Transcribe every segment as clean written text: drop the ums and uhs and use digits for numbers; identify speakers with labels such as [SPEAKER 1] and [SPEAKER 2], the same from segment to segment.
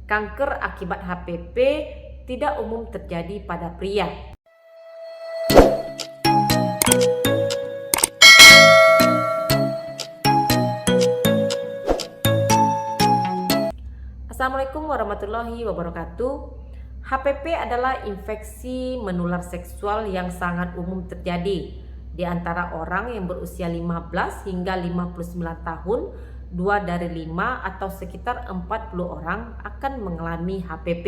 [SPEAKER 1] Kanker akibat HPV tidak umum terjadi pada pria. Assalamualaikum warahmatullahi wabarakatuh. HPV adalah infeksi menular seksual yang sangat umum terjadi di antara orang yang berusia 15 hingga 59 tahun. 2 dari 5 atau sekitar 40 orang akan mengalami HPV.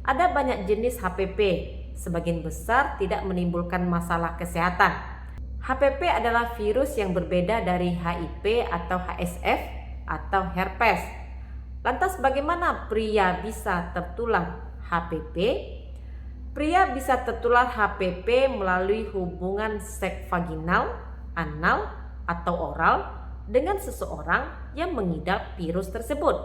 [SPEAKER 1] Ada banyak jenis HPV, sebagian besar tidak menimbulkan masalah kesehatan. HPV adalah virus yang berbeda dari HIV atau HSV atau herpes. Lantas bagaimana pria bisa tertular HPV? Pria bisa tertular HPV melalui hubungan seks vaginal, anal, atau oral dengan seseorang yang mengidap virus tersebut.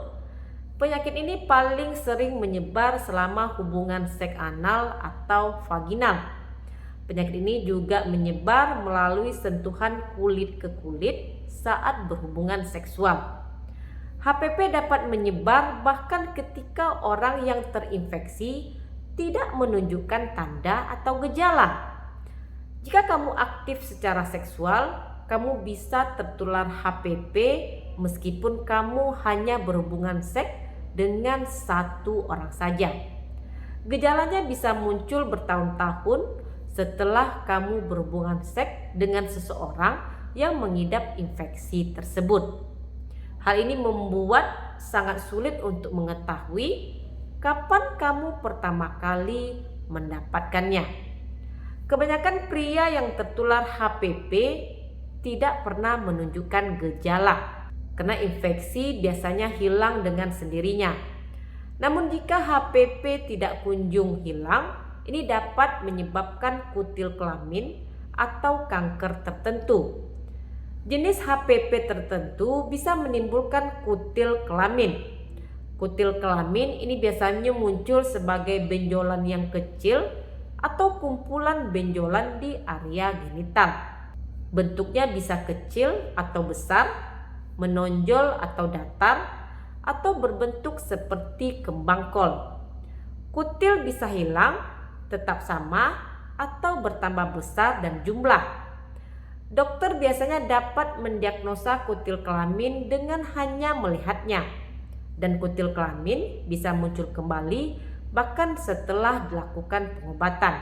[SPEAKER 1] Penyakit ini paling sering menyebar selama hubungan seks anal atau vaginal. Penyakit ini juga menyebar melalui sentuhan kulit ke kulit saat berhubungan seksual. HPV dapat menyebar bahkan ketika orang yang terinfeksi tidak menunjukkan tanda atau gejala. Jika kamu aktif secara seksual, kamu bisa tertular HPV meskipun kamu hanya berhubungan seks dengan satu orang saja. Gejalanya bisa muncul bertahun-tahun setelah kamu berhubungan seks dengan seseorang yang mengidap infeksi tersebut. Hal ini membuat sangat sulit untuk mengetahui kapan kamu pertama kali mendapatkannya. Kebanyakan pria yang tertular HPV tidak pernah menunjukkan gejala karena infeksi biasanya hilang dengan sendirinya. Namun jika HPV tidak kunjung hilang, ini dapat menyebabkan kutil kelamin atau kanker tertentu. Jenis HPV tertentu bisa menimbulkan kutil kelamin. Kutil kelamin ini biasanya muncul sebagai benjolan yang kecil atau kumpulan benjolan di area genital. Bentuknya bisa kecil atau besar, menonjol atau datar, atau berbentuk seperti kembang kol. Kutil bisa hilang, tetap sama, atau bertambah besar dan jumlah. Dokter biasanya dapat mendiagnosa kutil kelamin dengan hanya melihatnya, dan kutil kelamin bisa muncul kembali bahkan setelah dilakukan pengobatan.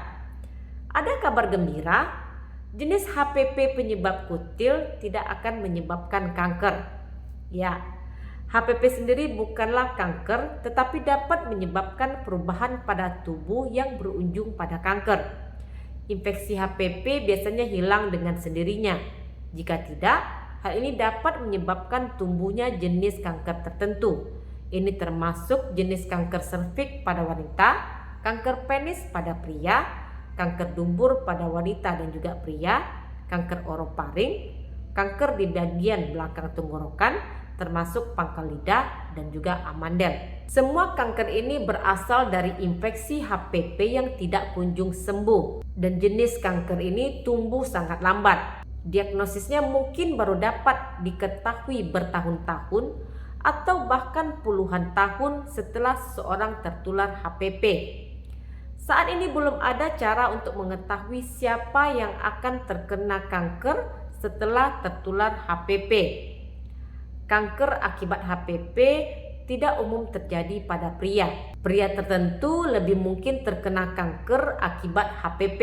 [SPEAKER 1] Ada kabar gembira. Jenis HPV penyebab kutil tidak akan menyebabkan kanker. Ya, HPV sendiri bukanlah kanker, tetapi dapat menyebabkan perubahan pada tubuh yang berujung pada kanker. Infeksi HPV biasanya hilang dengan sendirinya. Jika tidak, hal ini dapat menyebabkan tumbuhnya jenis kanker tertentu. Ini termasuk jenis kanker serviks pada wanita, kanker penis pada pria, kanker dubur pada wanita dan juga pria, kanker orofaring, kanker di bagian belakang tenggorokan, termasuk pangkal lidah dan juga amandel. Semua kanker ini berasal dari infeksi HPV yang tidak kunjung sembuh, dan jenis kanker ini tumbuh sangat lambat. Diagnosisnya mungkin baru dapat diketahui bertahun-tahun atau bahkan puluhan tahun setelah seseorang tertular HPV. Saat ini belum ada cara untuk mengetahui siapa yang akan terkena kanker setelah tertular HPV. Kanker akibat HPV tidak umum terjadi pada pria. Pria tertentu lebih mungkin terkena kanker akibat HPV,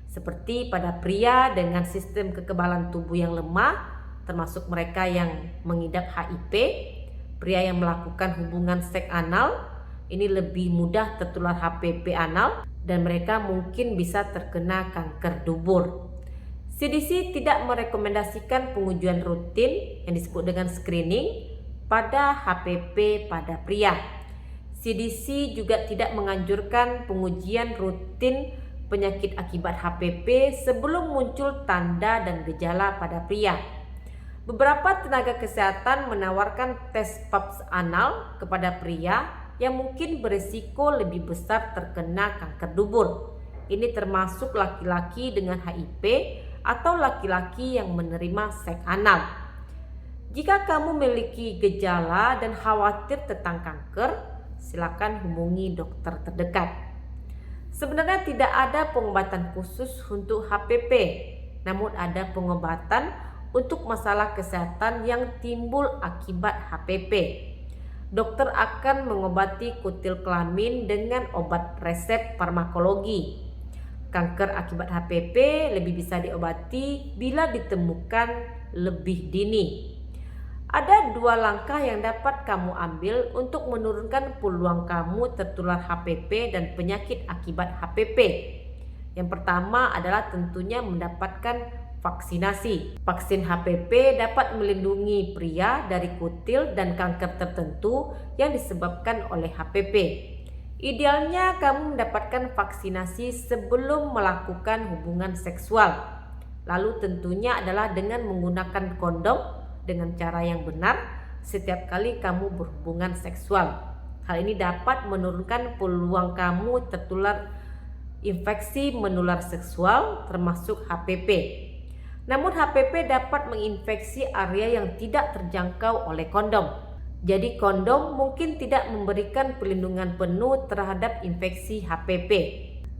[SPEAKER 1] seperti pada pria dengan sistem kekebalan tubuh yang lemah, termasuk mereka yang mengidap HIV. Pria yang melakukan hubungan seks anal ini lebih mudah tertular HPV anal, dan mereka mungkin bisa terkena kanker dubur. CDC tidak merekomendasikan pengujian rutin yang disebut dengan screening pada HPV pada pria. CDC juga tidak menganjurkan pengujian rutin penyakit akibat HPV sebelum muncul tanda dan gejala pada pria. Beberapa tenaga kesehatan menawarkan tes pap anal kepada pria yang mungkin berisiko lebih besar terkena kanker dubur. Ini termasuk laki-laki dengan HIV atau laki-laki yang menerima seks anal. Jika kamu memiliki gejala dan khawatir tentang kanker, silakan hubungi dokter terdekat. Sebenarnya tidak ada pengobatan khusus untuk HPP, namun ada pengobatan untuk masalah kesehatan yang timbul akibat HPP. Dokter akan mengobati kutil kelamin dengan obat resep farmakologi. Kanker akibat HPP lebih bisa diobati bila ditemukan lebih dini. Ada 2 langkah yang dapat kamu ambil untuk menurunkan peluang kamu tertular HPP dan penyakit akibat HPP. Yang pertama adalah tentunya mendapatkan vaksinasi. Vaksin HPP dapat melindungi pria dari kutil dan kanker tertentu yang disebabkan oleh HPP. Idealnya kamu mendapatkan vaksinasi sebelum melakukan hubungan seksual. Lalu tentunya adalah dengan menggunakan kondom dengan cara yang benar setiap kali kamu berhubungan seksual. Hal ini dapat menurunkan peluang kamu tertular infeksi menular seksual termasuk HPP. Namun HPP dapat menginfeksi area yang tidak terjangkau oleh kondom. Jadi kondom mungkin tidak memberikan perlindungan penuh terhadap infeksi HPP.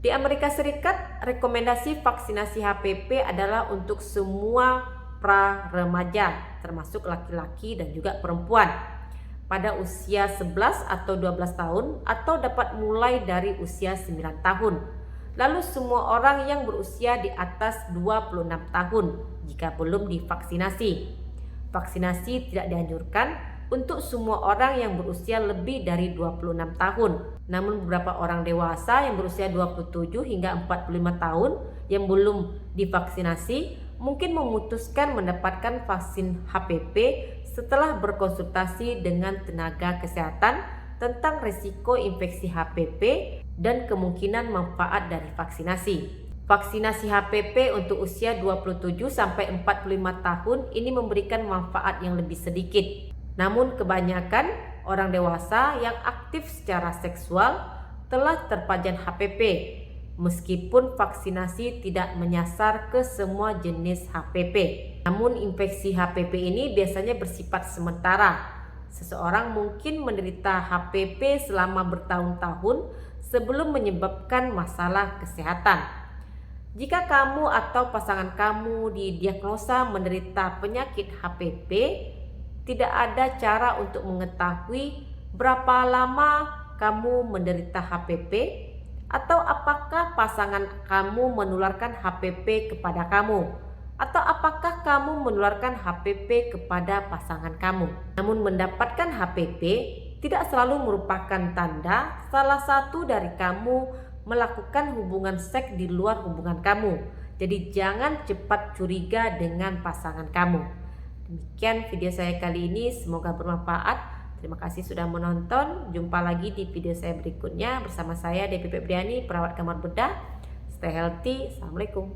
[SPEAKER 1] Di Amerika Serikat, rekomendasi vaksinasi HPP adalah untuk semua pra-remaja, termasuk laki-laki dan juga perempuan, pada usia 11 atau 12 tahun atau dapat mulai dari usia 9 tahun. Lalu semua orang yang berusia di atas 26 tahun jika belum divaksinasi. Vaksinasi tidak dianjurkan untuk semua orang yang berusia lebih dari 26 tahun. Namun beberapa orang dewasa yang berusia 27 hingga 45 tahun yang belum divaksinasi mungkin memutuskan mendapatkan vaksin HPP setelah berkonsultasi dengan tenaga kesehatan tentang risiko infeksi HPP dan kemungkinan manfaat dari vaksinasi. Vaksinasi HPP untuk usia 27 sampai 45 tahun ini memberikan manfaat yang lebih sedikit. Namun kebanyakan orang dewasa yang aktif secara seksual telah terpajan HPP, meskipun vaksinasi tidak menyasar ke semua jenis HPP. Namun infeksi HPP ini biasanya bersifat sementara. Seseorang mungkin menderita HPP selama bertahun-tahun sebelum menyebabkan masalah kesehatan. Jika kamu atau pasangan kamu didiagnosa menderita penyakit HPP, tidak ada cara untuk mengetahui berapa lama kamu menderita HPP atau apakah pasangan kamu menularkan HPP kepada kamu, atau apakah kamu menularkan HPP kepada pasangan kamu. Namun mendapatkan HPP tidak selalu merupakan tanda salah satu dari kamu melakukan hubungan seks di luar hubungan kamu. Jadi jangan cepat curiga dengan pasangan kamu. Demikian video saya kali ini, semoga bermanfaat. Terima kasih sudah menonton. Jumpa lagi di video saya berikutnya bersama saya Devi Febriani, perawat kamar bedah. Stay healthy. Assalamualaikum.